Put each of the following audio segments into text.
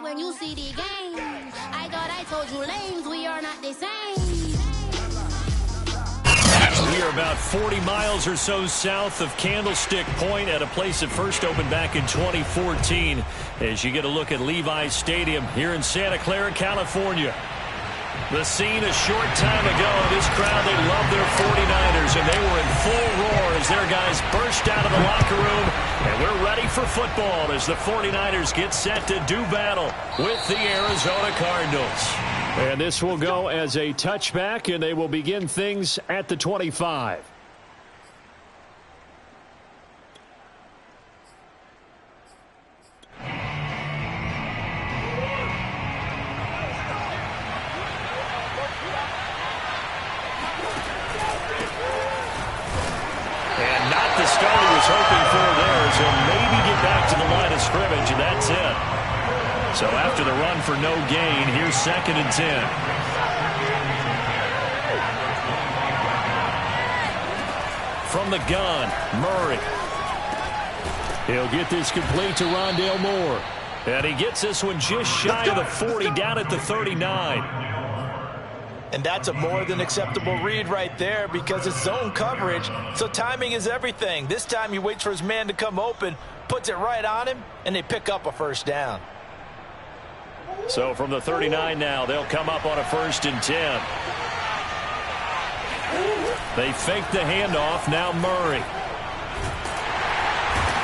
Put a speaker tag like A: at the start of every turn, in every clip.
A: when you see the game. I thought I told you lames, we are not the same.
B: We are about 40 miles or so south of Candlestick Point at a place that first opened back in 2014 as you get a look at Levi's Stadium here in Santa Clara, California. The scene a short time ago, this crowd, they love their 49ers, and they were in full roar as their guys burst out of the locker room, and we're ready for football as the 49ers get set to do battle with the Arizona Cardinals. And this will go as a touchback, and they will begin things at the 25. The start he was hoping for there, so maybe get back to the line of scrimmage, and that's it. So after the run for no gain, here's 2nd and 10. From the gun, Murray. He'll get this complete to Rondale Moore. And he gets this one just shy of the 40, down at the 39.
C: And that's a more than acceptable read right there because it's zone coverage, so timing is everything. This time he waits for his man to come open, puts it right on him, and they pick up a first down.
B: So from the 39 now, they'll come up on a 1st and 10. They fake the handoff, now Murray.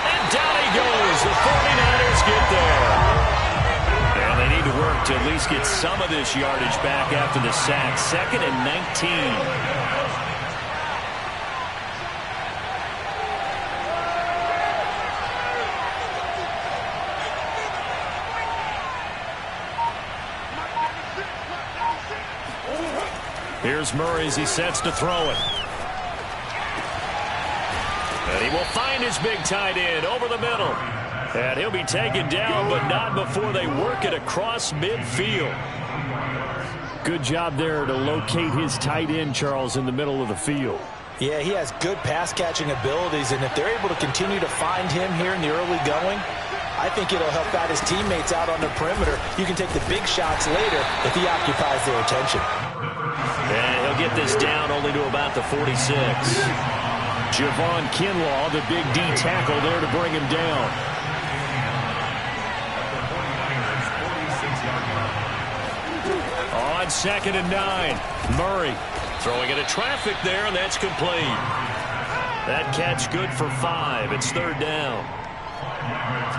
B: And down he goes. The 49ers get there. And they need to work to at least get some of this yardage back after the sack. 2nd and 19. Here's Murray as he sets to throw it. And he will find his big tight end over the middle. And he'll be taken down, but not before they work it across midfield. Good job there to locate his tight end, Charles, in the middle of the field.
C: Yeah, he has good pass-catching abilities, and if they're able to continue to find him here in the early going, I think it'll help out his teammates out on the perimeter. You can take the big shots later if he occupies their attention.
B: And he'll get this down only to about the 46. Javon Kinlaw, the big D tackle there to bring him down. On 2nd and 9, Murray throwing into traffic there, and that's complete. That catch good for 5. It's 3rd down.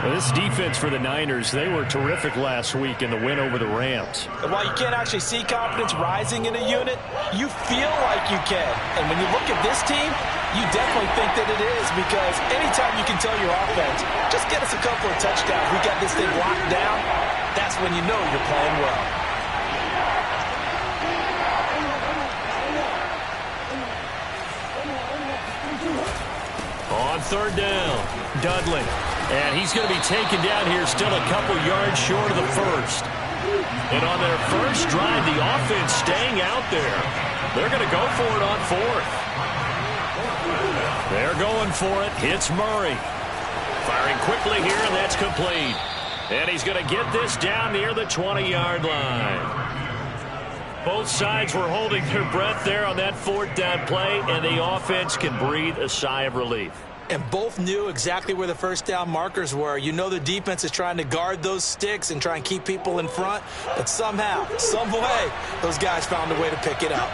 B: Well, this defense for the Niners, they were terrific last week in the win over the Rams.
C: While you can't actually see confidence rising in a unit, you feel like you can. And when you look at this team, you definitely think that it is, because anytime you can tell your offense, just get us a couple of touchdowns, we got this thing locked down, that's when you know you're playing well.
B: On 3rd down, Dudley. And he's going to be taken down here still a couple yards short of the 1st. And on their first drive, the offense staying out there. They're going to go for it on 4th. They're going for it. Hits Murray. Firing quickly here, and that's complete. And he's going to get this down near the 20-yard line. Both sides were holding their breath there on that 4th down play, and the offense can breathe a sigh of relief.
C: And both knew exactly where the first down markers were. You know the defense is trying to guard those sticks and try and keep people in front, but somehow, some way, those guys found a way to pick it up.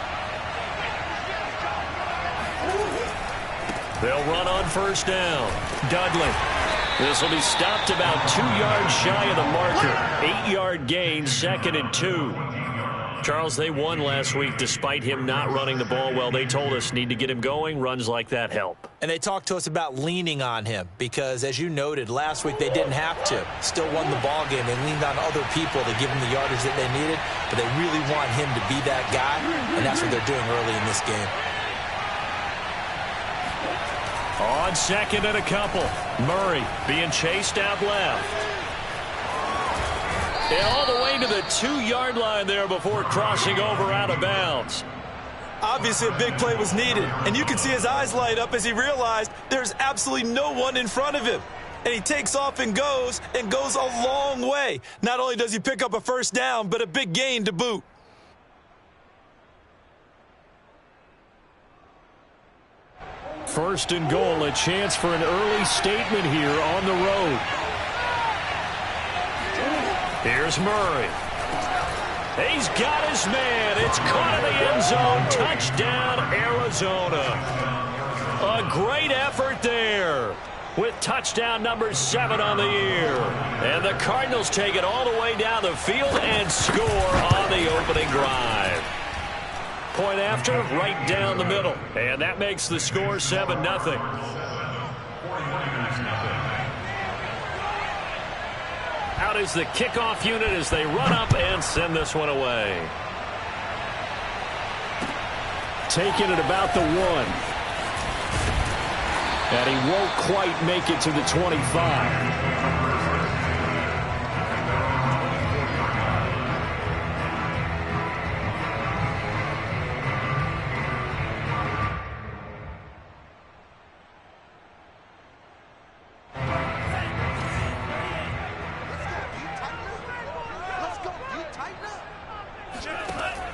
B: They'll run on 1st down. Dudley. This will be stopped about 2 yards shy of the marker. 8-yard gain, 2nd and 2. Charles, they won last week despite him not running the ball well. They told us need to get him going. Runs like that help.
C: And they talked to us about leaning on him because, as you noted, last week they didn't have to. Still won the ball game. They leaned on other people to give them the yardage that they needed, but they really want him to be that guy, and that's what they're doing early in this game.
B: On 2nd and a couple, Murray being chased out left. And all the way to the 2-yard line there before crossing over out of bounds.
C: Obviously, a big play was needed, and you can see his eyes light up as he realized there's absolutely no one in front of him. and he takes off and goes a long way. Not only does he pick up a first down, but a big gain to boot.
B: First and goal, a chance for an early statement here on the road. Here's Murray. He's got his man. It's caught in the end zone. Touchdown, Arizona. A great effort there with touchdown number 7 on the year. And the Cardinals take it all the way down the field and score on the opening drive. Point after, right down the middle. And that makes the score 7-0. Out is the kickoff unit as they run up and send this one away. Taking it about the 1. And he won't quite make it to the 25.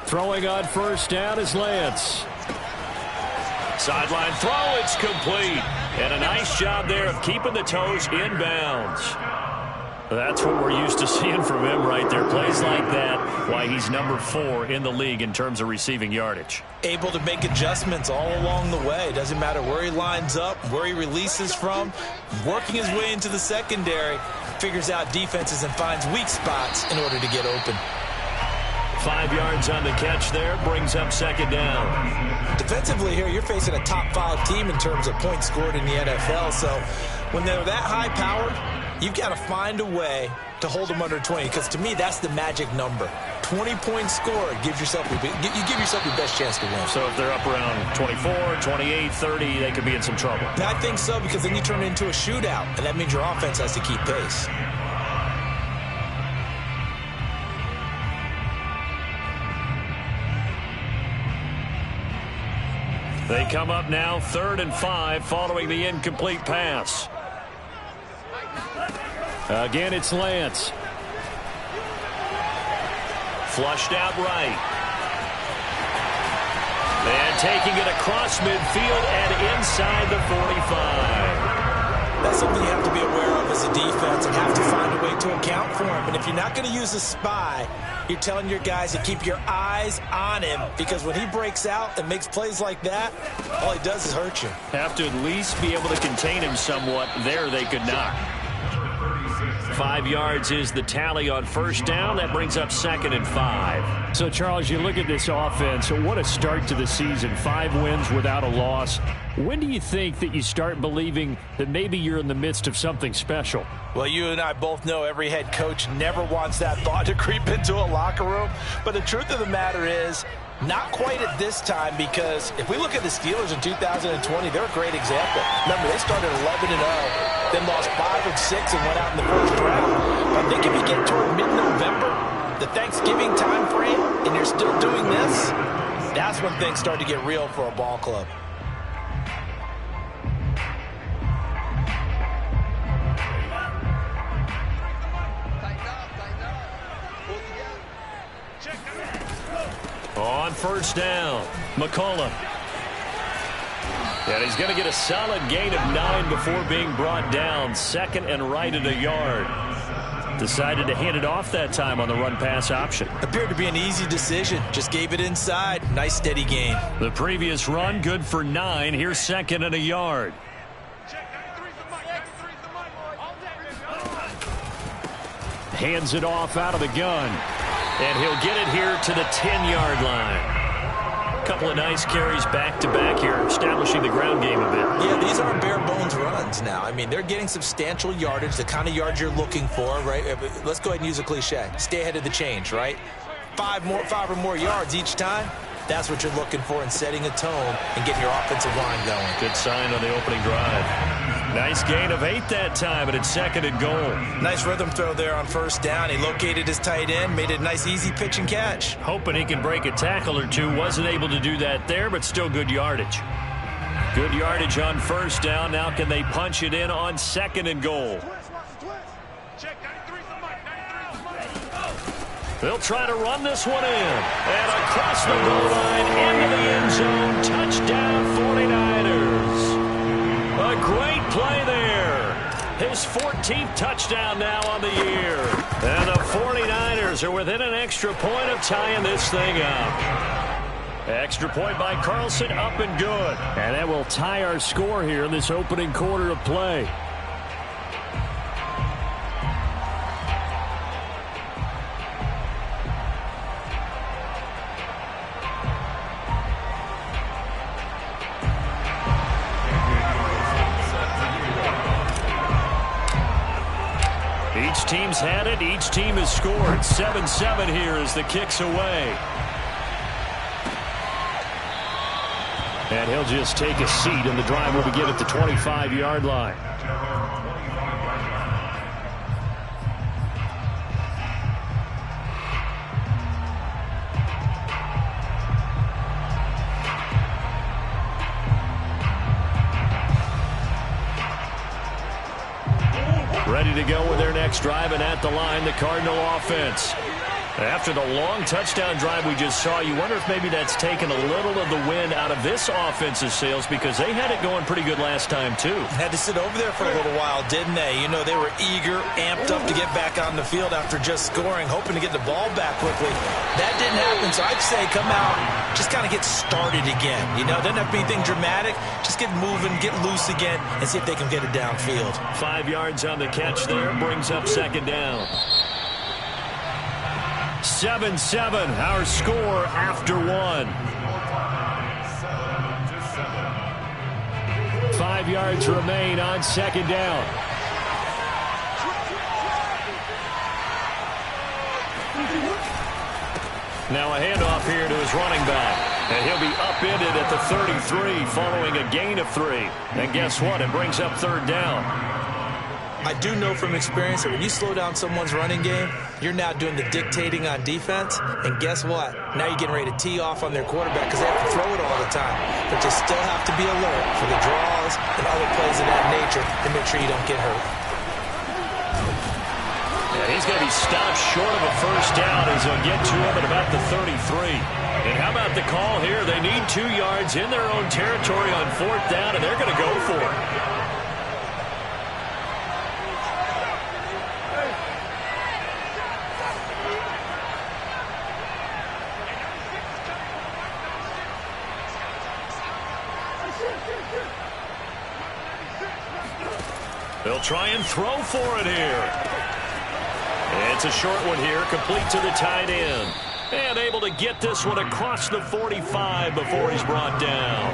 B: Throwing on first down is Lance. Sideline throw, it's complete. And a nice job there of keeping the toes inbounds. That's what we're used to seeing from him right there. Plays like that, why he's number 4 in the league in terms of receiving yardage.
C: Able to make adjustments all along the way. Doesn't matter where he lines up, where he releases from. Working his way into the secondary. Figures out defenses and finds weak spots in order to get open.
B: 5 yards on the catch there, brings up second down.
C: Defensively here, you're facing a top 5 team in terms of points scored in the NFL. So when they're that high powered, you've got to find a way to hold them under 20. Because to me, that's the magic number. 20 points scored gives yourself you give yourself your best chance to win.
B: So if they're up around 24, 28, 30, they could be in some trouble.
C: I think so, because then you turn it into a shootout, and that means your offense has to keep pace.
B: They come up now 3rd and 5 following the incomplete pass. Again, it's Lance. Flushed out right. And taking it across midfield and inside the 45.
C: That's something you have to be aware of as a defense and have to find a way to account for him. And if you're not going to use a spy, you're telling your guys to keep your eyes on him, because when he breaks out and makes plays like that, all he does is hurt you.
B: Have to at least be able to contain him somewhat. There they could not. 5 yards is the tally on first down. That brings up 2nd and 5. So, Charles, you look at this offense. What a start to the season. 5 wins without a loss. When do you think that you start believing that maybe you're in the midst of something special?
C: Well, you and I both know every head coach never wants that thought to creep into a locker room. But the truth of the matter is, not quite at this time, because if we look at the Steelers in 2020, they're a great example. Remember, they started 11-0, then lost 5 of 6 and went out in the first round. I think if you get toward mid-November, the Thanksgiving time frame, and you're still doing this, that's when things start to get real for a ball club.
B: On first down, McCollum. And he's going to get a solid gain of 9 before being brought down. 2nd and right at a yard. Decided to hand it off that time on the run-pass option.
C: Appeared to be an easy decision. Just gave it inside. Nice steady gain.
B: The previous run, good for 9. Here's 2nd and a yard. Hands it off out of the gun. And he'll get it here to the 10-yard line. A couple of nice carries back-to-back here, establishing the ground game a bit.
C: Yeah, these aren't bare-bones runs now. I mean, they're getting substantial yardage, the kind of yards you're looking for, right? Let's go ahead and use a cliche. Stay ahead of the change, right? 5 or more yards each time. That's what you're looking for in setting a tone and getting your offensive line going.
B: Good sign on the opening drive. Nice gain of 8 that time, but it's 2nd and goal.
C: Nice rhythm throw there on first down. He located his tight end, made it a nice easy pitch and catch.
B: Hoping he can break a tackle or two. Wasn't able to do that there, but still good yardage. Good yardage on first down. Now can they punch it in on 2nd and goal? They'll try to run this one in. And across the goal line into the end zone. Touchdown 49ers. A great play there. His 14th touchdown now on the year. And the 49ers are within an extra point of tying this thing up. Extra point by Carlson, up and good. And that will tie our score here in this opening quarter of play. Each team's had it. Each team has scored. 7-7 here as the kick's away. And he'll just take a seat, and the drive will begin at the 25-yard line. Ready to go with their next drive, and at the line, the Cardinal offense. After the long touchdown drive we just saw, you wonder if maybe that's taken a little of the wind out of this offense's sails, because they had it going pretty good last time, too.
C: Had to sit over there for a little while, didn't they? You know, they were eager, amped up to get back on the field after just scoring, hoping to get the ball back quickly. That didn't happen, so I'd say come out, just kind of get started again. You know, doesn't have to be anything dramatic. Just get moving, get loose again, and see if they can get it downfield.
B: 5 yards on the catch there, brings up 2nd down. 7-7, our score after 1. 5 yards remain on 2nd down. Now a handoff here to his running back. And he'll be upended at the 33 following a gain of 3. And guess what? It brings up 3rd down.
C: I do know from experience that when you slow down someone's running game, you're now doing the dictating on defense. And guess what? Now you're getting ready to tee off on their quarterback because they have to throw it all the time. But you still have to be alert for the draws and other plays of that nature to make sure you don't get hurt.
B: And he's going to be stopped short of a first down as he'll get to him at about the 33. And how about the call here? They need 2 yards in their own territory on 4th down, and they're going to go for it. They'll try and throw for it here. It's a short one here, complete to the tight end. And able to get this one across the 45 before he's brought down.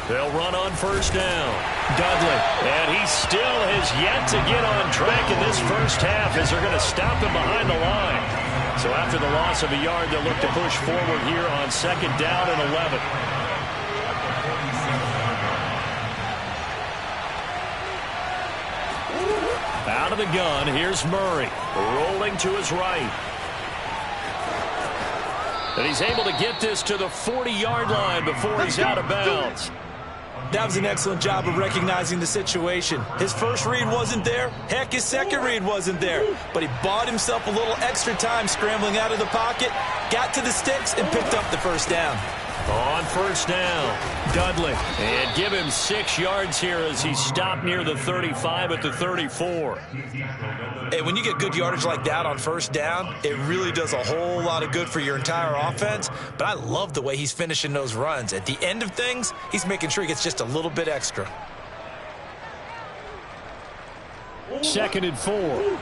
B: They'll run on first down. Dudley. And he still has yet to get on track in this first half as they're going to stop him behind the line. So after the loss of a yard, they'll look to push forward here on 2nd down and 11. Out of the gun, here's Murray. Rolling to his right. And he's able to get this to the 40-yard line before he's out of bounds.
C: That was an excellent job of recognizing the situation. His first read wasn't there. Heck, his second read wasn't there. But he bought himself a little extra time scrambling out of the pocket, got to the sticks, and picked up the first down.
B: On first down, Dudley. And give him 6 yards here as he stopped near the 35 at the 34.
C: Hey, when you get good yardage like that on first down, it really does a whole lot of good for your entire offense. But I love the way he's finishing those runs. At the end of things, he's making sure he gets just a little bit extra.
B: 2nd and 4.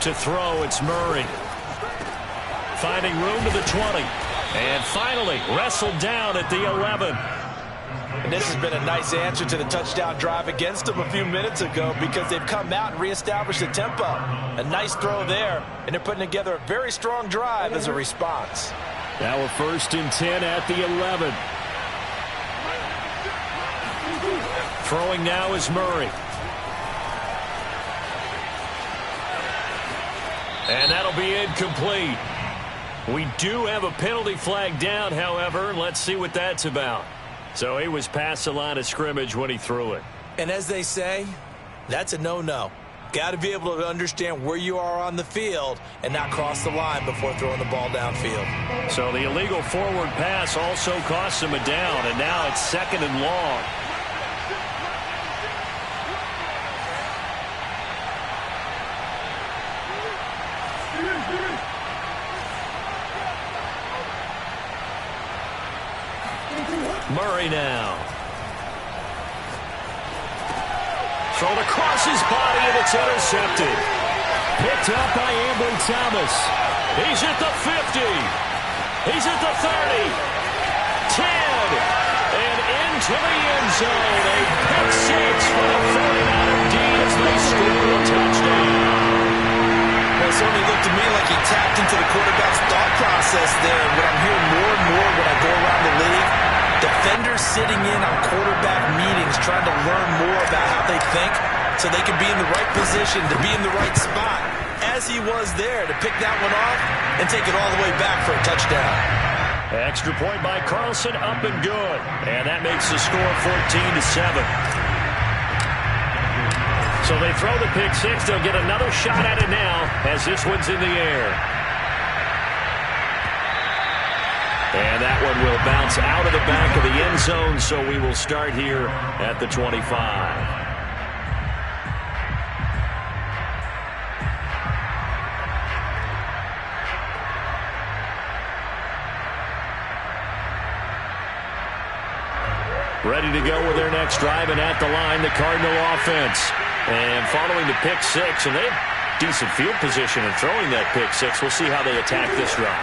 B: To throw, it's Murray. Finding room to the 20. And finally wrestled down at the 11.
C: And this has been a nice answer to the touchdown drive against them a few minutes ago because they've come out and reestablished the tempo. A nice throw there, and they're putting together a very strong drive as a response.
B: Now a 1st and 10 at the 11. Throwing now is Murray. And that'll be incomplete. We do have a penalty flag down, however. Let's see what that's about. So he was past the line of scrimmage when he threw it.
C: And as they say, that's a no-no. Got to be able to understand where you are on the field and not cross the line before throwing the ball downfield.
B: So the illegal forward pass also costs him a down, and now it's 2nd and long. Murray now. Thrown across his body, and it's intercepted. Picked up by Ambry Thomas. He's at the 50. He's at the 30. 10. And into the end zone. A pick six for the 49er D as they score a touchdown.
C: Well, it certainly looked to me like he tapped into the quarterback's thought process there. What I'm hearing more and more when I go around the league, defenders sitting in on quarterback meetings trying to learn more about how they think so they can be in the right position to be in the right spot, as he was there to pick that one off and take it all the way back for a touchdown.
B: Extra point by Carlson, up and good. And that makes the score 14-7. So they throw the pick six. They'll get another shot at it now as this one's in the air. And that one will bounce out of the back of the end zone, so we will start here at the 25. Ready to go with their next drive, and at the line, the Cardinal offense. And following the pick six, and they have decent field position in throwing that pick six. We'll see how they attack this drive.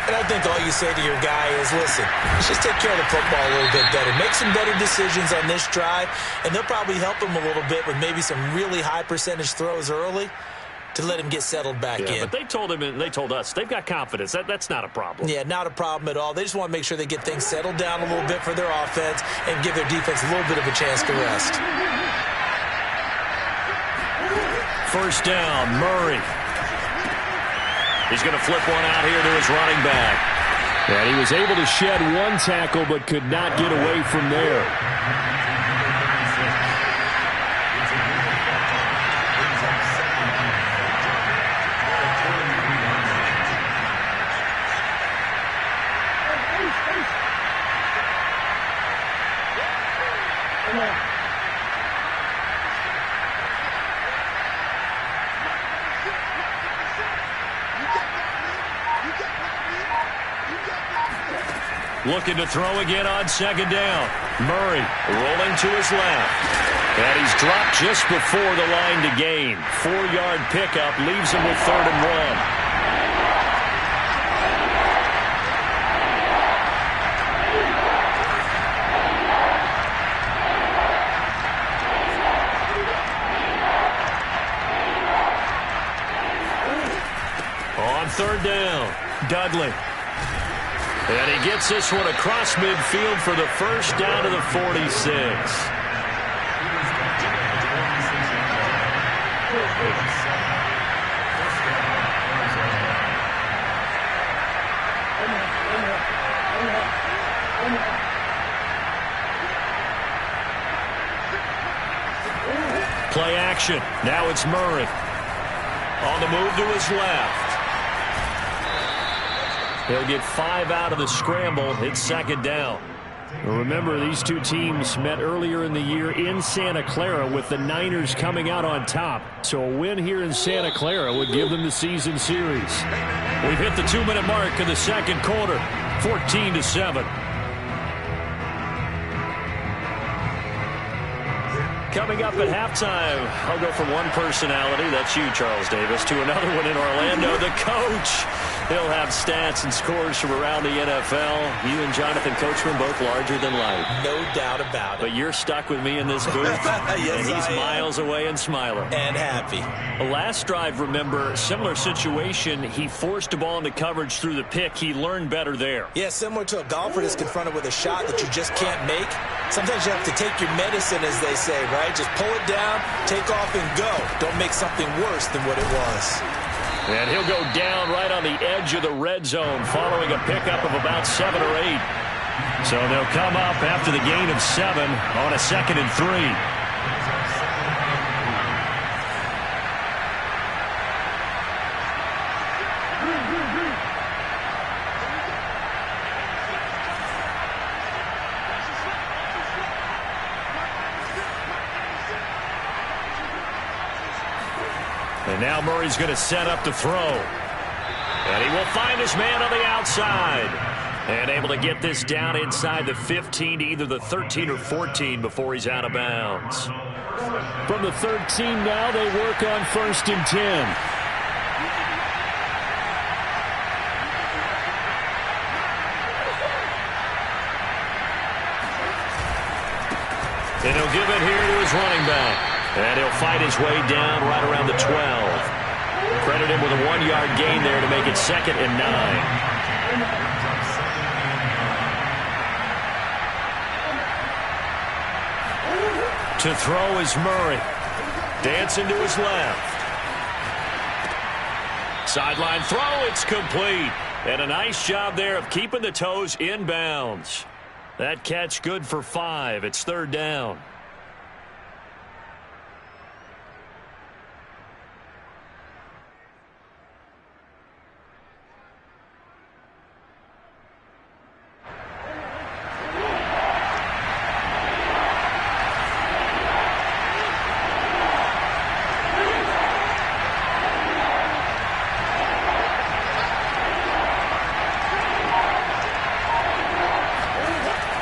C: And I think all you say to your guy is, listen, let's just take care of the football a little bit better. Make some better decisions on this drive, and they'll probably help him a little bit with maybe some really high percentage throws early to let him get settled back in.
B: But they told him, and they told us, they've got confidence. That's not a problem.
C: Yeah, not a problem at all. They just want to make sure they get things settled down a little bit for their offense and give their defense a little bit of a chance to rest.
B: 1st down, Murray. He's going to flip one out here to his running back. And he was able to shed one tackle but could not get away from there. Looking to throw again on 2nd down. Murray rolling to his left. And he's dropped just before the line to gain. 4-yard pickup leaves him with 3rd and 1. On 3rd down, Dudley. And he gets this one across midfield for the first down to the 46. Play action. Now it's Murray. On the move to his left. He'll get 5 out of the scramble. It's 2nd down. Remember, these two teams met earlier in the year in Santa Clara with the Niners coming out on top. So a win here in Santa Clara would give them the season series. We've hit the 2-minute mark in the 2nd quarter, 14-7. Coming up at halftime, I'll go from one personality, that's you, Charles Davis, to another one in Orlando, the coach. He'll have stats and scores from around the NFL. You and Jonathan Coachman both larger than life.
C: No doubt about it.
B: But you're stuck with me in this booth.
C: Yes,
B: and he's miles away and smiling.
C: And happy.
B: The last drive, remember, similar situation. He forced a ball into coverage through the pick. He learned better there.
C: Yeah, similar to a golfer that's confronted with a shot that you just can't make. Sometimes you have to take your medicine, as they say, right? Just pull it down, take off, and go. Don't make something worse than what it was.
B: And he'll go down right on the edge of the red zone following a pickup of about 7 or 8. So they'll come up after the gain of 7 on a 2nd and 3. And now Murray's going to set up to throw. And he will find his man on the outside. And able to get this down inside the 15 to either the 13 or 14 before he's out of bounds. From the 13 now, they work on 1st and 10. And he'll give it here to his running back. And he'll fight his way down right around the 12. Credit him with a 1-yard gain there to make it 2nd and 9. To throw is Murray. Dancing to his left. Sideline throw, it's complete. And a nice job there of keeping the toes in bounds. That catch good for 5. It's 3rd down.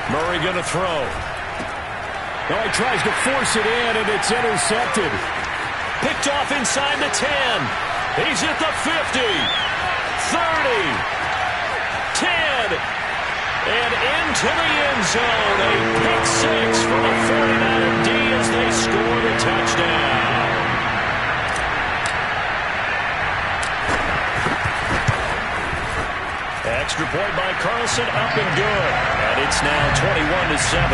B: Murray going to throw. Oh, he tries to force it in, and it's intercepted. Picked off inside the 10. He's at the 50, 30, 10, and into the end zone. A pick 6 for the 49er D as they score the touchdown. Extra point by Carlson, up and good. And it's now 21-7.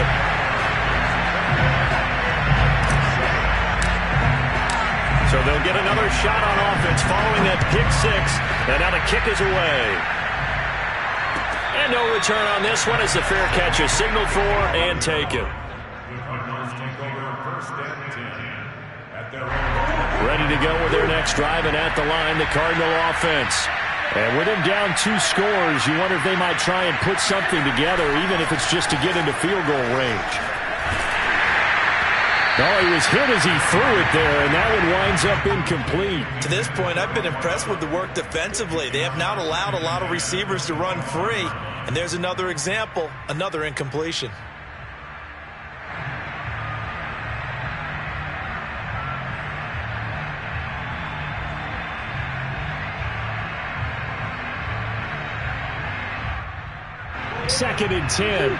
B: So they'll get another shot on offense following that pick 6. And now the kick is away. And no return on this one as the fair catch is signaled for and taken. Ready to go with their next drive, and at the line, the Cardinal offense. And with him down 2 scores, you wonder if they might try and put something together, even if it's just to get into field goal range. No, he was hit as he threw it there, and that one winds up incomplete.
C: To this point, I've been impressed with the work defensively. They have not allowed a lot of receivers to run free. And there's another example, another incompletion.
B: Second and 10.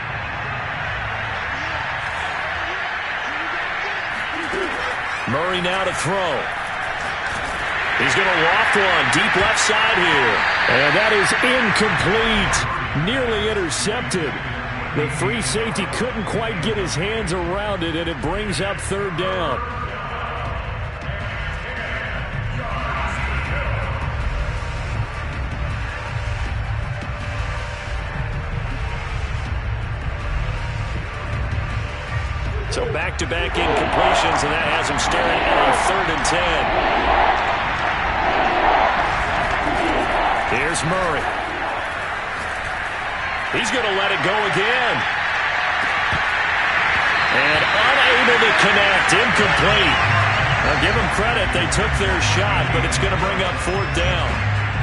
B: Murray now to throw. He's going to loft one deep left side here. And that is incomplete. Nearly intercepted. The free safety couldn't quite get his hands around it, and it brings up 3rd down. So back-to-back incompletions, and that has him staring at a 3rd and 10. Here's Murray. He's going to let it go again. And unable to connect, incomplete. Now give them credit, they took their shot, but it's going to bring up 4th down.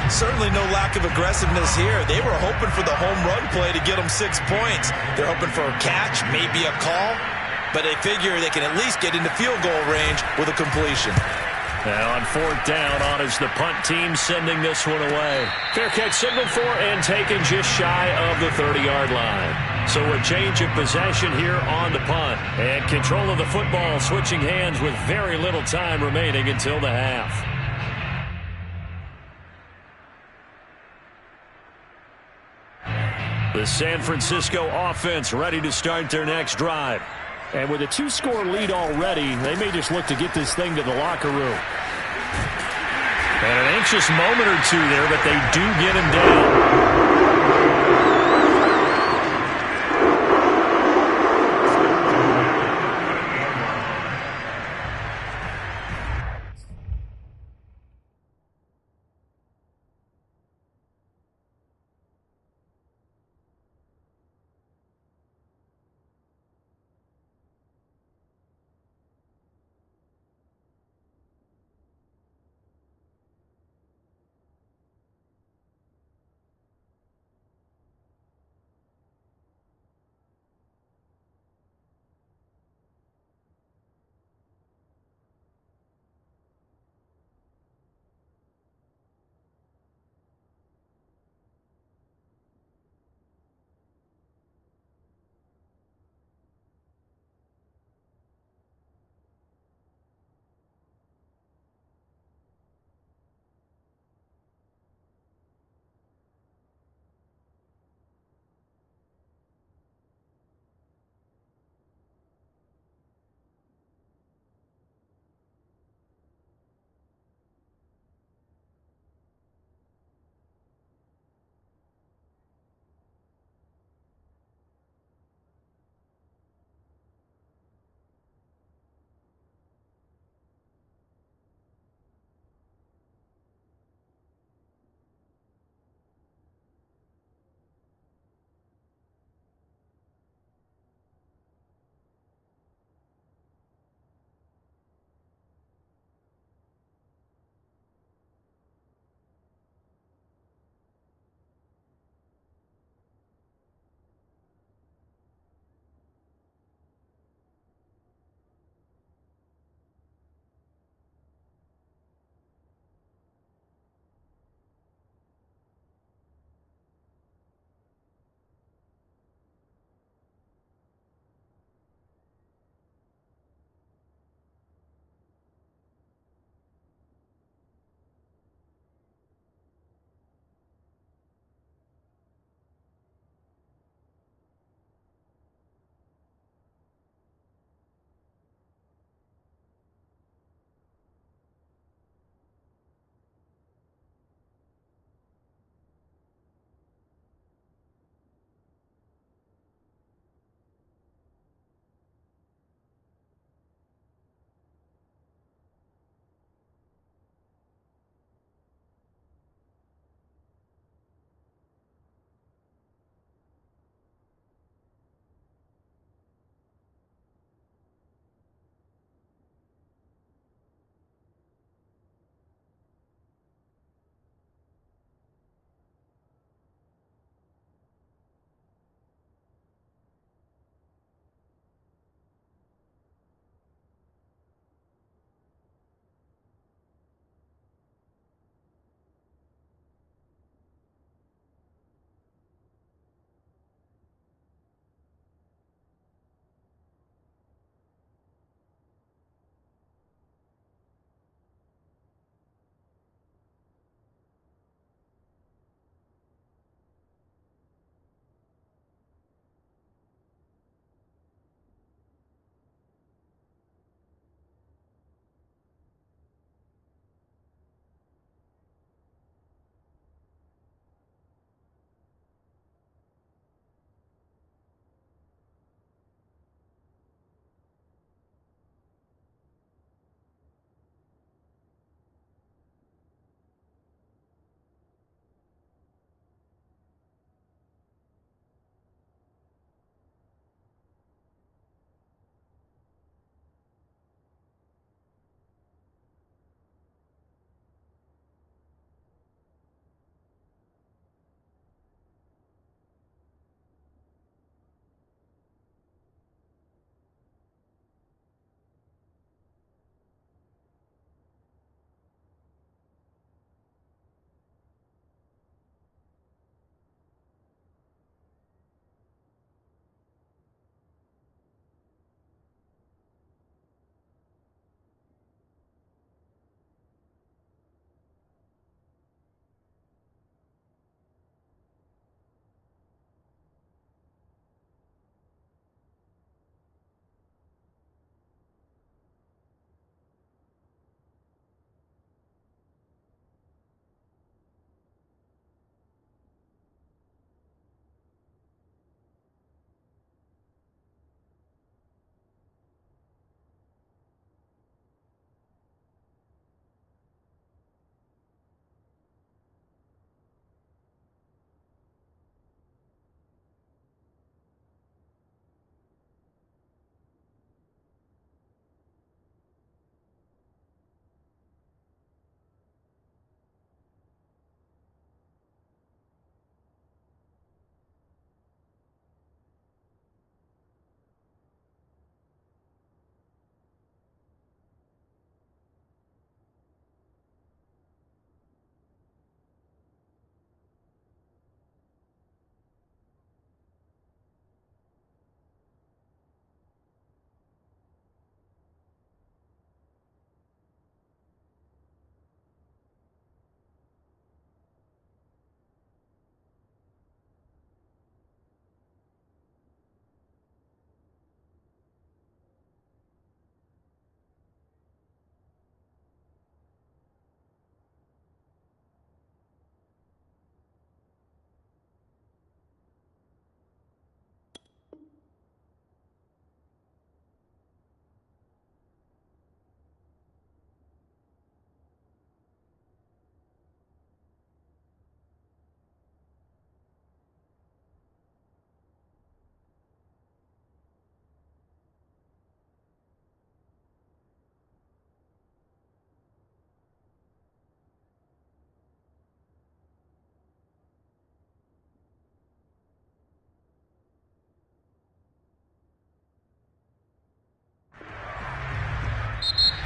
C: Certainly no lack of aggressiveness here. They were hoping for the home run play to get them 6 points. They're hoping for a catch, maybe a call. but they figure they can at least get into field goal range with a completion.
B: Now on fourth down, on is the punt team sending this one away. Fair catch signaled for and taken just shy of the 30-yard line. So a change of possession here on the punt. And control of the football switching hands with very little time remaining until the half. The San Francisco offense ready to start their next drive. And with a 2-score lead already, they may just look to get this thing to the locker room. And an anxious moment or two there, but they do get him down.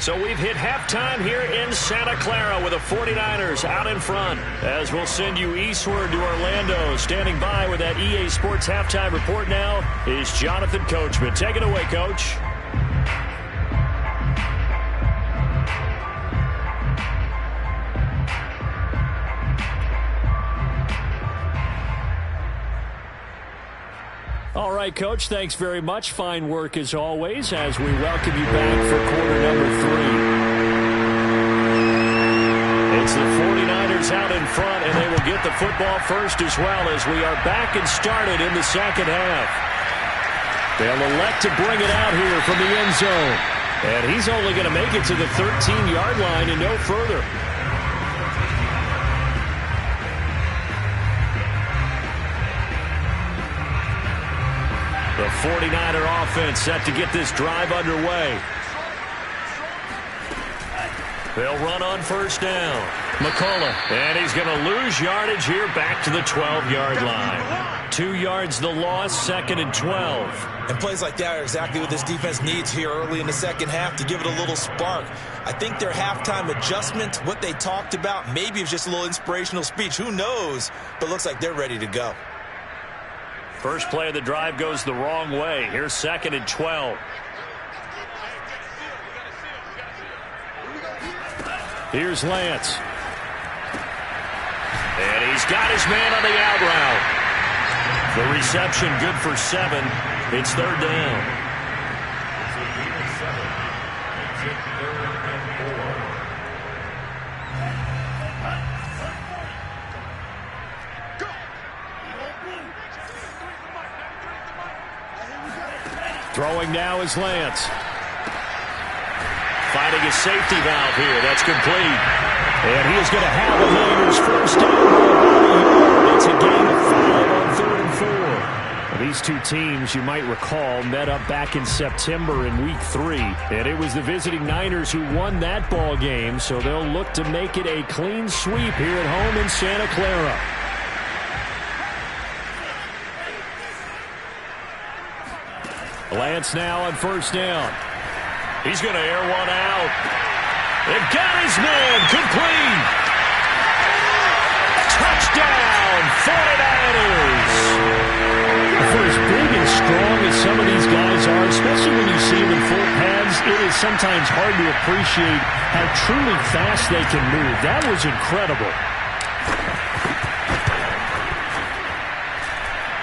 B: So we've hit halftime here in Santa Clara with the 49ers out in front. As we'll send you eastward to Orlando. Standing by with that EA Sports halftime report now is Jonathan Coachman. Take it away, Coach. All right, Coach, thanks very much. Fine work as always as we welcome you back for quarter number 3. It's the 49ers out in front, and they will get the football first as well as we are back and started in the second half. They'll elect to bring it out here from the end zone. And he's only going to make it to the 13-yard line and no further. The 49er offense set to get this drive underway. They'll run on first down. McCullough, and he's going to lose yardage here back to the 12-yard line. 2 yards the loss, 2nd and 12.
C: And plays like that are exactly what this defense needs here early in the second half to give it a little spark. I think their halftime adjustment, what they talked about, maybe it was just a little inspirational speech. Who knows? But looks like they're ready to go.
B: First play of the drive goes the wrong way. Here's 2nd and 12. Here's Lance. And he's got his man on the out route. The reception good for 7. It's 3rd down. Throwing now is Lance. Finding a safety valve here. That's complete. And he is going to have the Niners first down. It's a gain of 5 on 3rd and 4. These two teams, you might recall, met up back in September in Week 3. And it was the visiting Niners who won that ball game. So they'll look to make it a clean sweep here at home in Santa Clara. Lance now on first down. He's going to air one out. And got his man complete. Touchdown, 49ers. For as big and strong as some of these guys are, especially when you see them in full pads, it is sometimes hard to appreciate how truly fast they can move. That was incredible.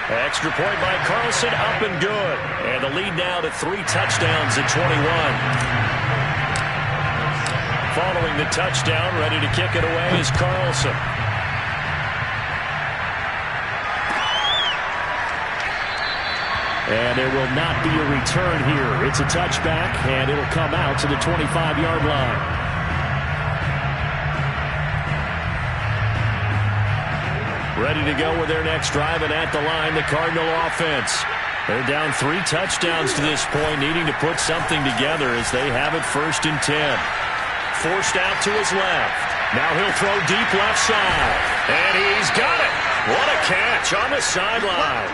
B: Extra point by Carlson, up and good. And the lead now to 3 touchdowns at 21. Following the touchdown, ready to kick it away is Carlson. And there will not be a return here. It's a touchback, and it'll come out to the 25-yard line. Ready to go with their next drive, and at the line, the Cardinal offense. They're down 3 touchdowns to this point, needing to put something together as they have it 1st and 10. Forced out to his left. Now he'll throw deep left side. And he's got it. What a catch on the sideline.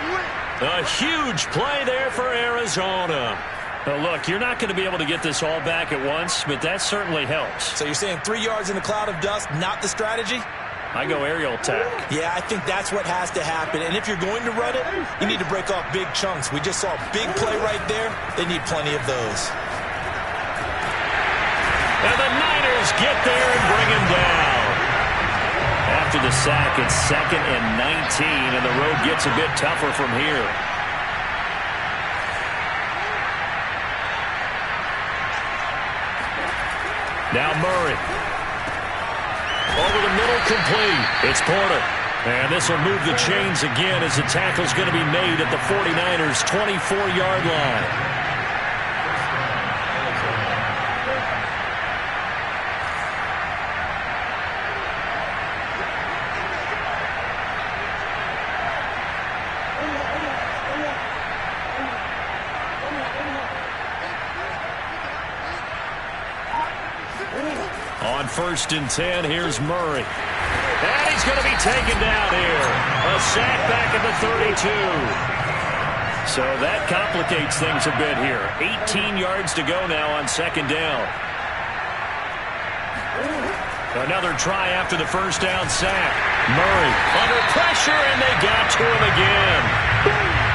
B: A huge play there for Arizona. Now look, you're not going to be able to get this all back at once, but that certainly helps.
C: So you're saying 3 yards in a cloud of dust, not the strategy?
B: I go aerial attack.
C: Yeah, I think that's what has to happen. And if you're going to run it, you need to break off big chunks. We just saw a big play right there. They need plenty of those.
B: And the Niners get there and bring him down. After the sack, it's 2nd and 19, and the road gets a bit tougher from here. Now Murray. Over the middle, complete. It's Porter. And this will move the chains again as the tackle's going to be made at the 49ers' 24-yard line. On 1st and 10, here's Murray. And he's going to be taken down here. A sack back at the 32. So that complicates things a bit here. 18 yards to go now on 2nd down. Another try after the first down sack. Murray under pressure, and they got to him again.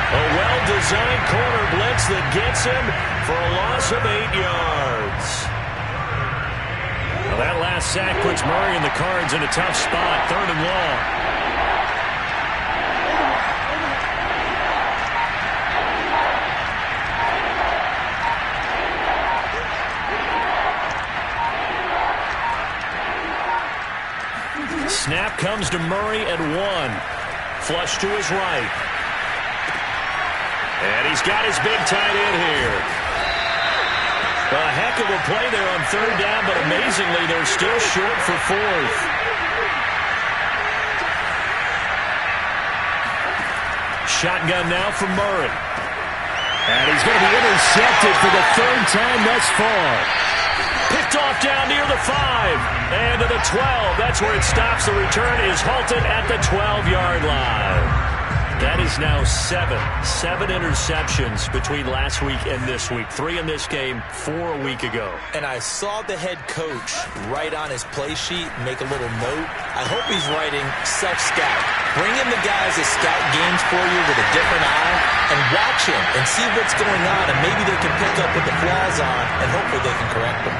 B: A well-designed corner blitz that gets him for a loss of 8 yards. Well, that last sack puts Murray and the Cards in a tough spot, 3rd and long. Snap comes to Murray at 1. Flush to his right. And he's got his big tight end here. A heck of a play there on 3rd down, but amazingly, they're still short for 4th. Shotgun now from Murray. And he's going to be intercepted for the 3rd time thus far. Picked off down near the 5. And to the 12. That's where it stops. The return is halted at the 12-yard line. That is now 7 interceptions between last week and this week. 3 in this game, 4 a week ago.
C: And I saw the head coach write on his play sheet, make a little note. I hope he's writing self-scout. Bring in the guys that scout games for you with a different eye and watch him and see what's going on, and maybe they can pick up what the flaws are, and hopefully they can correct them.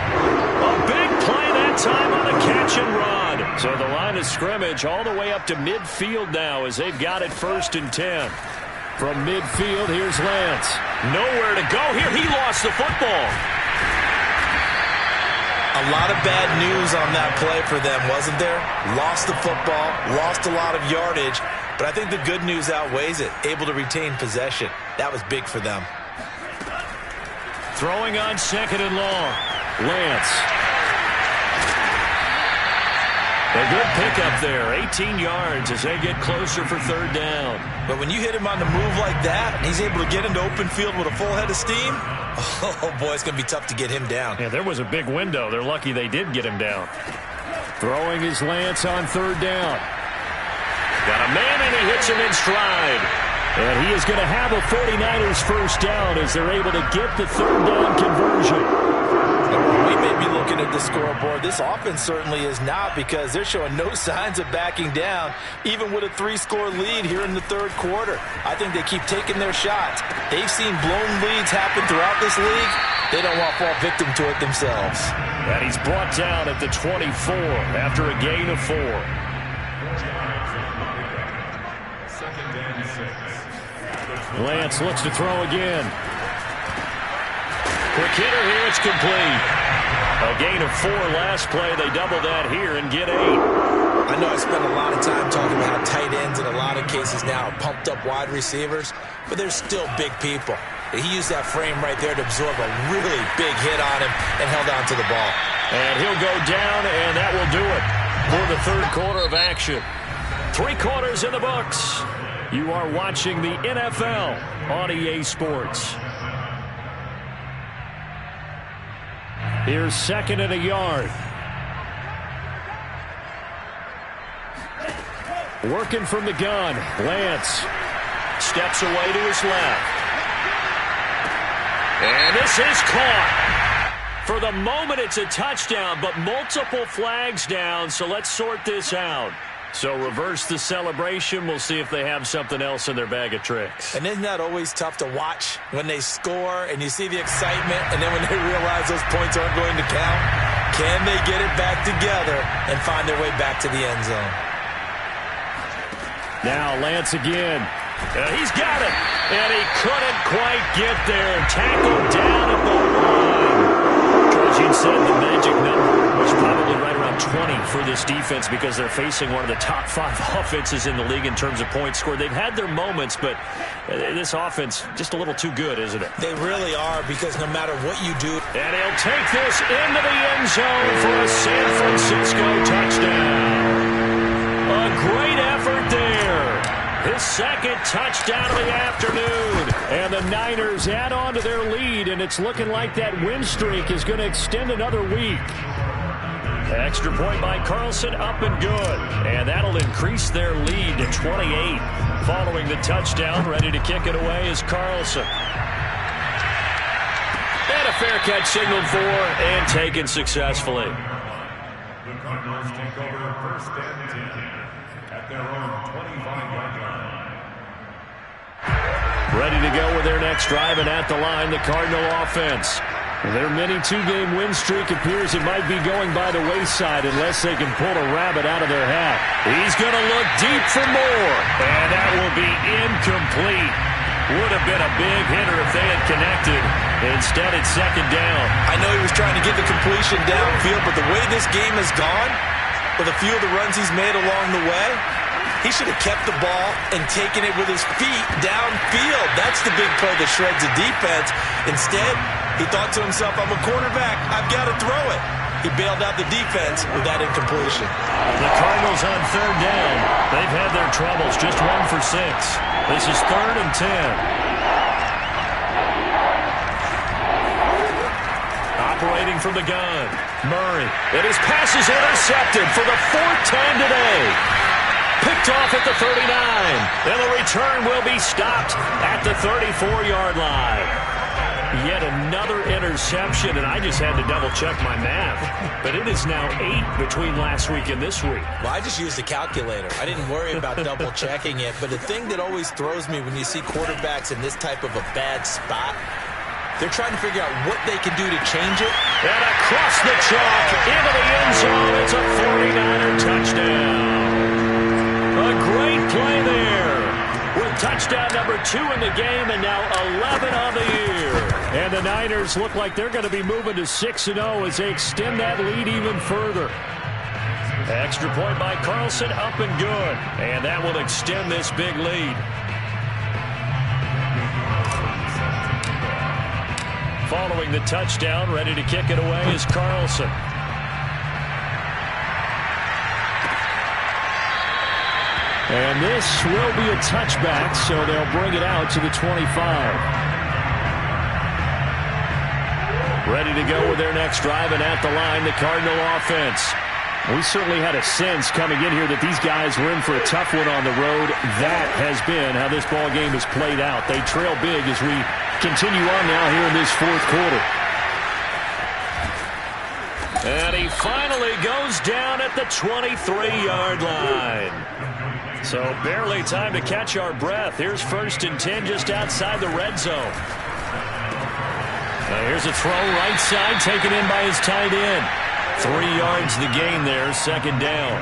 B: A big play that time on the catch and run. So the line of scrimmage all the way up to midfield now as they've got it 1st and 10. From midfield, here's Lance. Nowhere to go here. He lost the football.
C: A lot of bad news on that play for them, wasn't there? Lost the football, lost a lot of yardage, but I think the good news outweighs it. Able to retain possession. That was big for them.
B: Throwing on 2nd and long. Lance. A good pickup there, 18 yards as they get closer for 3rd down.
C: But when you hit him on the move like that, and he's able to get into open field with a full head of steam, oh boy, it's going to be tough to get him down.
B: Yeah, there was a big window. They're lucky they did get him down. Throwing his Lance on 3rd down. Got a man, and he hits him in stride. And he is going to have a 49ers first down as they're able to get the 3rd down conversion.
C: We may be looking at the scoreboard. This offense certainly is not, because they're showing no signs of backing down, even with a 3-score lead here in the 3rd quarter. I think they keep taking their shots. They've seen blown leads happen throughout this league. They don't want to fall victim to it themselves.
B: And he's brought down at the 24 after a gain of 4. Lance looks to throw again. Quick hitter here, it's complete. A gain of 4 last play. They double that here and get 8.
C: I know I spent a lot of time talking about how tight ends in a lot of cases now are pumped up wide receivers, but they're still big people. He used that frame right there to absorb a really big hit on him and held on to the ball.
B: And he'll go down, and that will do it for the 3rd quarter of action. 3 quarters in the books. You are watching the NFL on EA Sports. Here's 2nd and a yard. Working from the gun. Lance steps away to his left. And this is caught. For the moment, it's a touchdown, but multiple flags down, so let's sort this out. So reverse the celebration. We'll see if they have something else in their bag of tricks.
C: And isn't that always tough to watch when they score and you see the excitement, and then when they realize those points aren't going to count? Can they get it back together and find their way back to the end zone?
B: Now Lance again. He's got it. And he couldn't quite get there. Tackled down at the line. Trojin said the magic number was probably right around 20 for this defense because they're facing one of the top 5 offenses in the league in terms of points scored. They've had their moments, but this offense just a little too good, isn't it?
C: They really are, because no matter what you do.
B: And he'll take this into the end zone for a San Francisco touchdown. A great effort there. His 2nd touchdown of the afternoon. And the Niners add on to their lead, and it's looking like that win streak is going to extend another week. Extra point by Carlson, up and good. And that'll increase their lead to 28. Following the touchdown, ready to kick it away is Carlson. And a fair catch signaled for and taken successfully.
D: The Cardinals take over first and 10 at their own 25-yard line.
B: Ready to go with their next drive, and at the line, the Cardinal offense. Their mini two-game win streak appears it might be going by the wayside unless they can pull a rabbit out of their hat. He's going to look deep for more, and that will be incomplete. Would have been a big hitter if they had connected. Instead, it's second down.
C: I know he was trying to get the completion downfield, but the way this game has gone, with a few of the runs he's made along the way, he should have kept the ball and taken it with his feet downfield. That's the big play that shreds the defense. Instead, he thought to himself, I'm a quarterback, I've got to throw it. He bailed out the defense with that incompletion.
B: The Cardinals on third down. They've had their troubles, just 1 for 6. This is 3rd and 10. Operating from the gun, Murray. And his pass is intercepted for the 4th time today. Picked off at the 39. And the return will be stopped at the 34-yard line. Yet another interception, and I just had to double-check my math. But it is now 8 between last week and this week.
C: Well, I just used a calculator. I didn't worry about double-checking it. But the thing that always throws me when you see quarterbacks in this type of a bad spot, they're trying to figure out what they can do to change it.
B: And across the chalk, into the end zone, it's a 49er touchdown. A great play there. With touchdown number 2 in the game and now 11 on the year. And the Niners look like they're going to be moving to 6-0 as they extend that lead even further. Extra point by Carlson, up and good. And that will extend this big lead. Following the touchdown, ready to kick it away is Carlson. And this will be a touchback, so they'll bring it out to the 25. Ready to go with their next drive, and at the line, the Cardinal offense. We certainly had a sense coming in here that these guys were in for a tough one on the road. That has been how this ball game has played out. They trail big as we continue on now here in this 4th quarter. And he finally goes down at the 23-yard line. So barely time to catch our breath. Here's 1st and 10 just outside the red zone. Now here's a throw right side taken in by his tight end. 3 yards the gain there, 2nd down.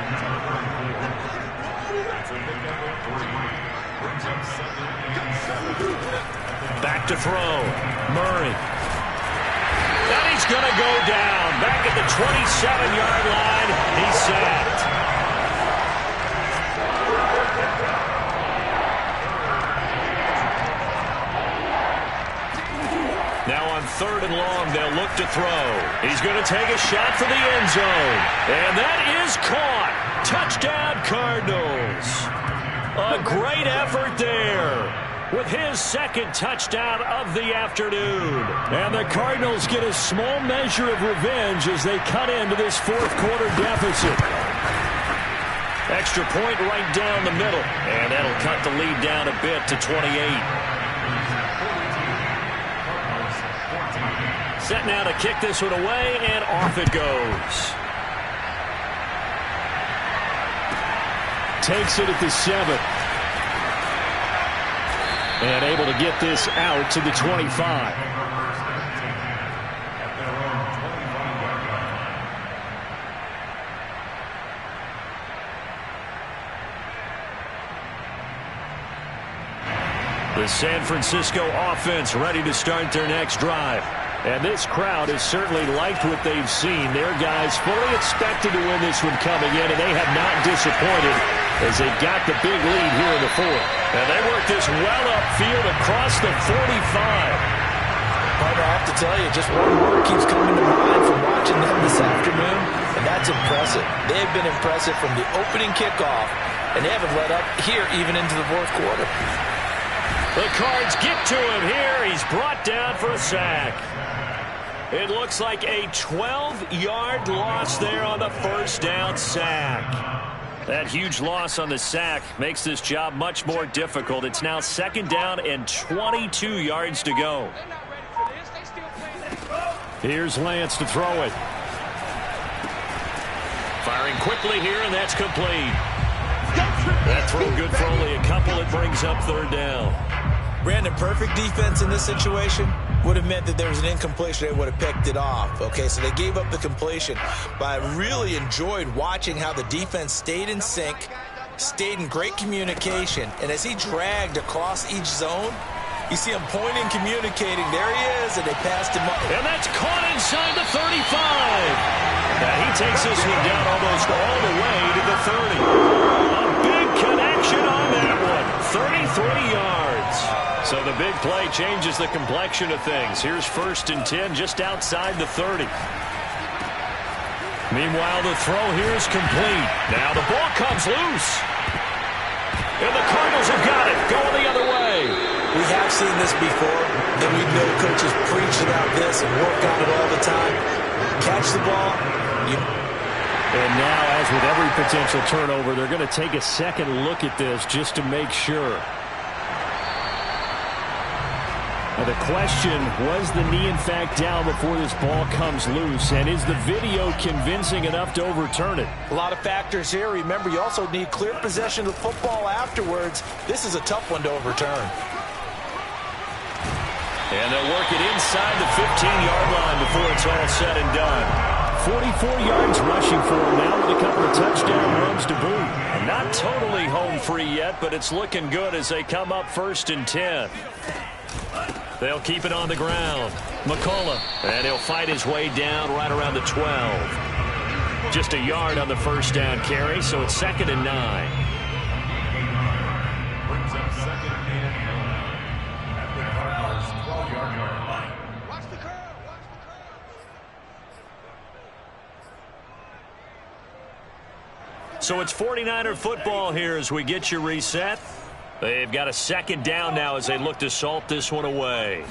B: Back to throw. Murray. And he's going to go down. Back at the 27-yard line. He's sacked. Now on 3rd and long, they'll look to throw. He's going to take a shot for the end zone. And that is caught. Touchdown, Cardinals. A great effort there with his 2nd touchdown of the afternoon. And the Cardinals get a small measure of revenge as they cut into this 4th quarter deficit. Extra point right down the middle. And that'll cut the lead down a bit to 28. Set now to kick this one away, and off it goes. Takes it at the 7. And able to get this out to the 25. The San Francisco offense ready to start their next drive. And this crowd has certainly liked what they've seen. Their guys fully expected to win this one coming in, and they have not disappointed as they got the big lead here in the 4th. And they work this well upfield across the 45.
C: Partner, I have to tell you, just one word keeps coming to mind from watching them this afternoon, and that's impressive. They've been impressive from the opening kickoff, and they haven't let up here even into the 4th quarter.
B: The Cards get to him here. He's brought down for a sack. It looks like a 12-yard loss there on the 1st down sack. That huge loss on the sack makes this job much more difficult. It's now 2nd down and 22 yards to go. Here's Lance to throw it. Firing quickly here, and that's complete. That throw good for only a couple. It brings up third down.
C: Brandon, perfect defense in this situation would have meant that there was an incompletion. They would have picked it off. Okay, so they gave up the completion. But I really enjoyed watching how the defense stayed in sync, stayed in great communication, and as he dragged across each zone, you see him pointing, communicating. There he is, and they passed him up.
B: And that's caught inside the 35. Now he takes this one down almost all the way to the 30. A big connection on that one. 33 yards. So the big play changes the complexion of things. Here's 1st and 10 just outside the 30. Meanwhile, the throw here is complete. Now the ball comes loose. And the Cardinals have got it. Going the other way.
C: We have seen this before. And we know coaches preach about this and work on it all the time. Catch the ball.
B: And now, as with every potential turnover, they're going to take a second look at this just to make sure. Now the question, was the knee in fact down before this ball comes loose? And is the video convincing enough to overturn it?
C: A lot of factors here. Remember, you also need clear possession of the football afterwards. This is a tough one to overturn.
B: And they'll work it inside the 15-yard line before it's all said and done. 44 yards rushing for him now with a couple of touchdown runs to boot. And not totally home free yet, but it's looking good as they come up 1st and 10. They'll keep it on the ground. McCullough. And he'll fight his way down right around the 12. Just a yard on the first down carry, so it's 2nd and 9.
D: Brings up 2nd and 9 at the Cardinals' 12-yard line.
E: Watch the curve.
B: So it's 49er football here as we get you reset. They've got a 2nd down now as they look to salt this one away.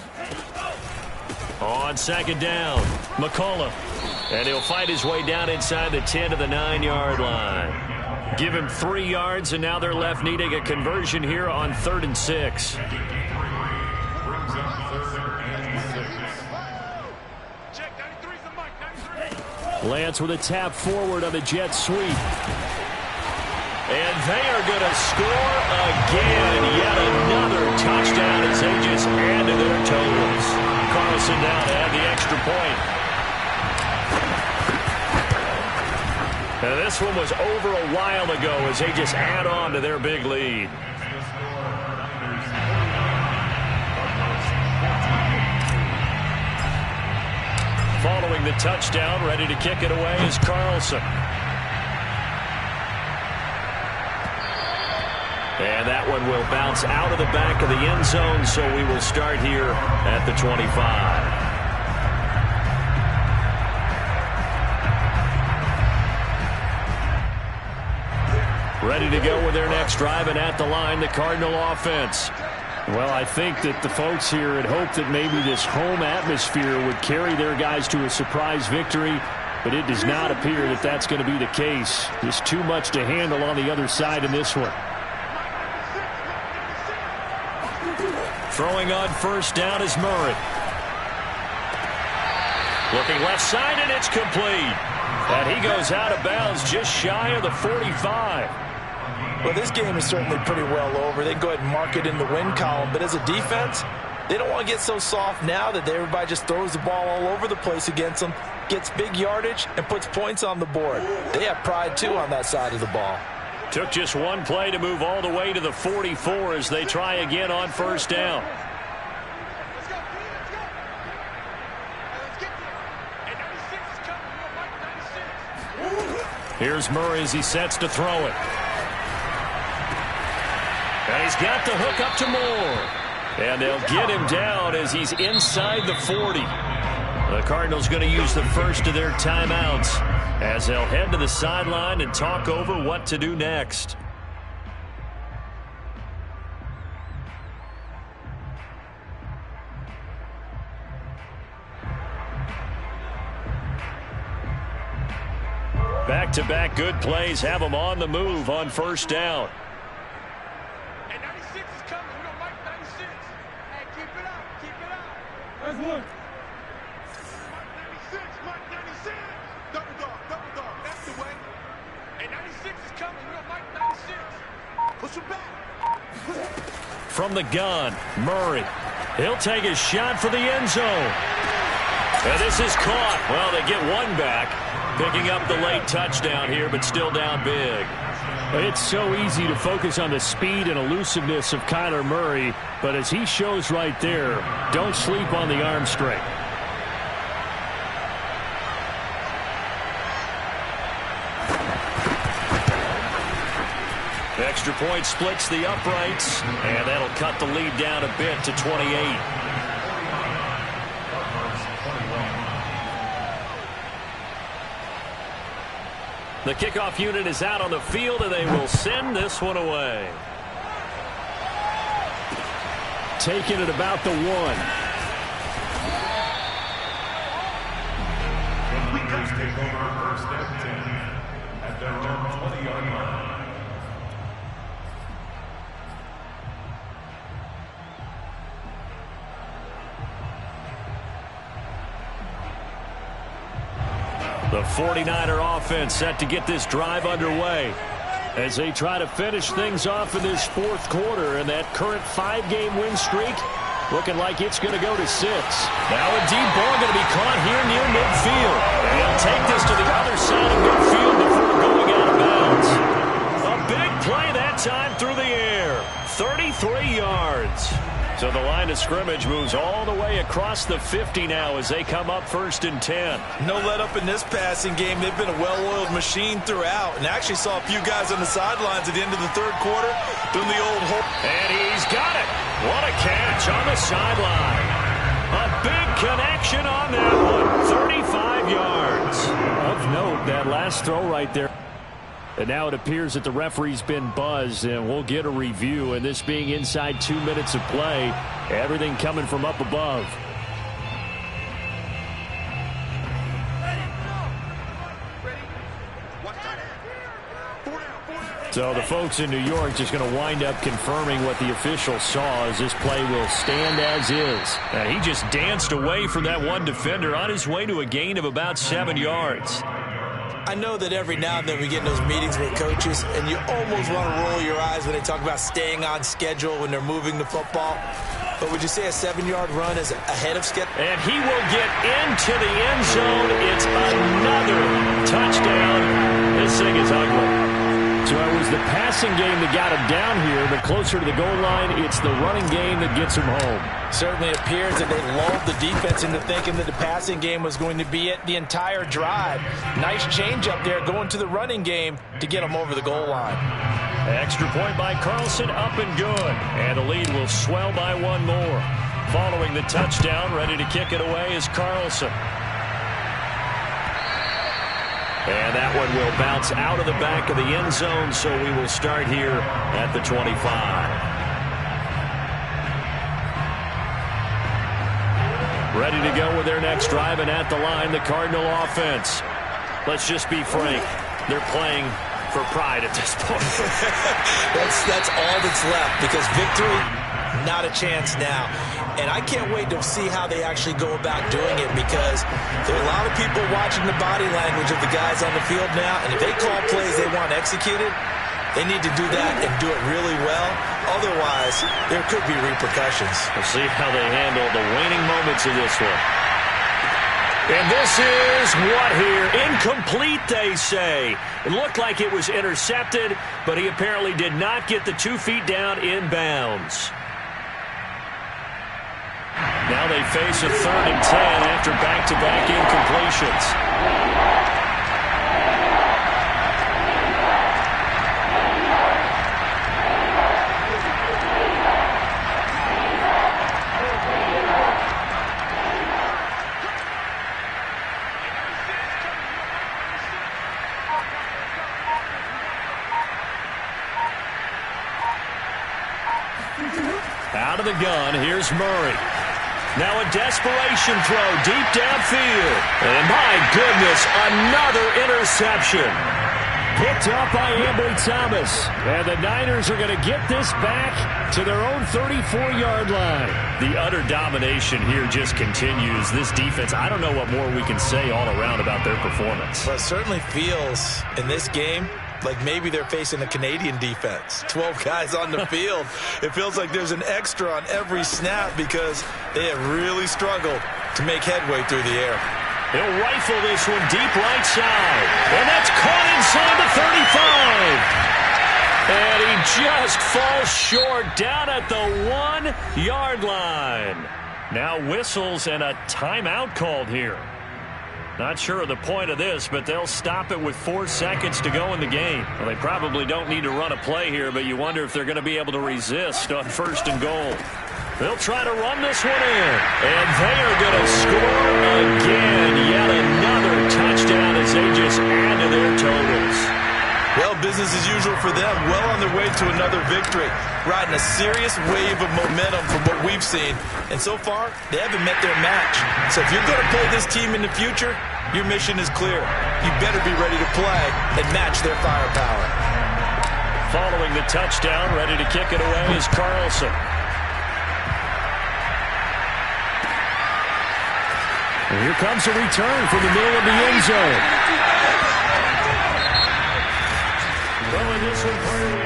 B: On 2nd down, McCullough. And he'll fight his way down inside the 10 to the 9-yard line. Give him 3 yards, and now they're left needing a conversion here on 3rd and 6.
D: Brings up 3rd and 6.
E: Check 93's the mic. 93.
B: Lance with a tap forward on the jet sweep. And they are going to score again. Yet another touchdown as they just add to their totals. Carlson down to add the extra point. Now this one was over a while ago as they just add on to their big lead. Following the touchdown, ready to kick it away is Carlson. And that one will bounce out of the back of the end zone, so we will start here at the 25. Ready to go with their next drive, and at the line, the Cardinal offense. Well, I think that the folks here had hoped that maybe this home atmosphere would carry their guys to a surprise victory, but it does not appear that that's going to be the case. Just too much to handle on the other side in this one. Throwing on 1st down is Murray. Looking left side, and it's complete. And he goes out of bounds just shy of the 45.
C: Well, this game is certainly pretty well over. They can go ahead and mark it in the win column. But as a defense, they don't want to get so soft now that everybody just throws the ball all over the place against them, gets big yardage, and puts points on the board. They have pride, too, on that side of the ball.
B: Took just one play to move all the way to the 44 as they try again on 1st down.
E: Let's go. Let's get there. And 96 is coming. 96.
B: Here's Murray as he sets to throw it. And he's got the hook up to Moore. And they'll get him down as he's inside the 40. The Cardinals going to use the first of their timeouts as they'll head to the sideline and talk over what to do next. Back-to-back good plays have them on the move on 1st down.
E: And 96 is coming. We don't like 96. Hey, keep it up. Keep it up. That's one. 96. Mike 96. Double dog, that's the way. And 96 is coming, real Mike 96. Push him back.
B: From the gun, Murray. He'll take a shot for the end zone. And this is caught. Well, they get one back, picking up the late touchdown here, but still down big.
F: It's so easy to focus on the speed and elusiveness of Kyler Murray, but as he shows right there, don't sleep on the arm strength.
B: Extra point splits the uprights, and that'll cut the lead down a bit to 28. The kickoff unit is out on the field, and they will send this one away.
F: Taking it about the 1.
D: The Lakers take over first and 10 at their own 20-yard line.
B: The 49er offense set to get this drive underway
F: as they try to finish things off in this fourth quarter, and that current 5-game win streak looking like it's going to go to 6.
B: Now a deep ball going to be caught here near midfield. And he'll take this to the other side of midfield before going out of bounds. A big play that time through the air. 33 yards. So the line of scrimmage moves all the way across the 50 now as they come up first and 10.
C: No let up in this passing game. They've been a well-oiled machine throughout, and actually saw a few guys on the sidelines at the end of the third quarter doing the old hole.
B: And he's got it. What a catch on the sideline. A big connection on that one. 35 yards.
F: Of note, that last throw right there. And now it appears that the referee's been buzzed, and we'll get a review. And this being inside 2 minutes of play, everything coming from up above. So the folks in New York just going to wind up confirming what the official saw, as this play will stand as is.
B: And he just danced away from that one defender on his way to a gain of about 7 yards.
C: I know that every now and then we get in those meetings with coaches, and you almost want to roll your eyes when they talk about staying on schedule when they're moving the football. But would you say a 7-yard run is ahead of schedule?
B: And he will get into the end zone. It's another touchdown. This thing is ugly.
F: So it was the passing game that got him down here, but closer to the goal line, it's the running game that gets him home.
C: Certainly appears that they lulled the defense into thinking that the passing game was going to be it the entire drive. Nice change up there going to the running game to get them over the goal line.
B: Extra point by Carlson, up and good. And the lead will swell by one more. Following the touchdown, ready to kick it away is Carlson. And that one will bounce out of the back of the end zone, so we will start here at the 25. Ready to go with their next drive, and at the line, the Cardinal offense. Let's just be frank. They're playing for pride at this point.
C: That's all that's left, because victory, not a chance now. And I can't wait to see how they actually go about doing it, because there are a lot of people watching the body language of the guys on the field now, and if they call plays they want executed, they need to do that and do it really well. Otherwise, there could be repercussions.
B: We'll see how they handle the waning moments of this one. And this is what here? Incomplete, they say. It looked like it was intercepted, but he apparently did not get the 2 feet down in bounds. Now they face a 3rd and 10 after back-to-back incompletions. Out of the gun, here's Murray. Now a desperation throw deep downfield. And my goodness, another interception.
F: Picked up by Ambry Thomas. And the Niners are going to get this back to their own 34-yard line.
B: The utter domination here just continues. This defense, I don't know what more we can say all around about their performance.
C: Well, it certainly feels in this game like maybe they're facing a Canadian defense. 12 guys on the field. It feels like there's an extra on every snap because they have really struggled to make headway through the air.
B: He'll rifle this one deep right side. And that's caught inside the 35. And he just falls short down at the 1-yard line. Now whistles and a timeout called here. Not sure of the point of this, but they'll stop it with 4 seconds to go in the game. Well, they probably don't need to run a play here, but you wonder if they're going to be able to resist on 1st and goal. They'll try to run this one in. And they are going to score again. Yet another touchdown as they just add to their totals.
C: Well, business as usual for them. Well on their way to another victory. Riding a serious wave of momentum from what we've seen. And so far, they haven't met their match. So if you're going to play this team in the future, your mission is clear. You better be ready to play and match their firepower.
B: Following the touchdown, ready to kick it away is Carlson.
F: And here comes a return from the middle of the end zone.
B: Throwing this one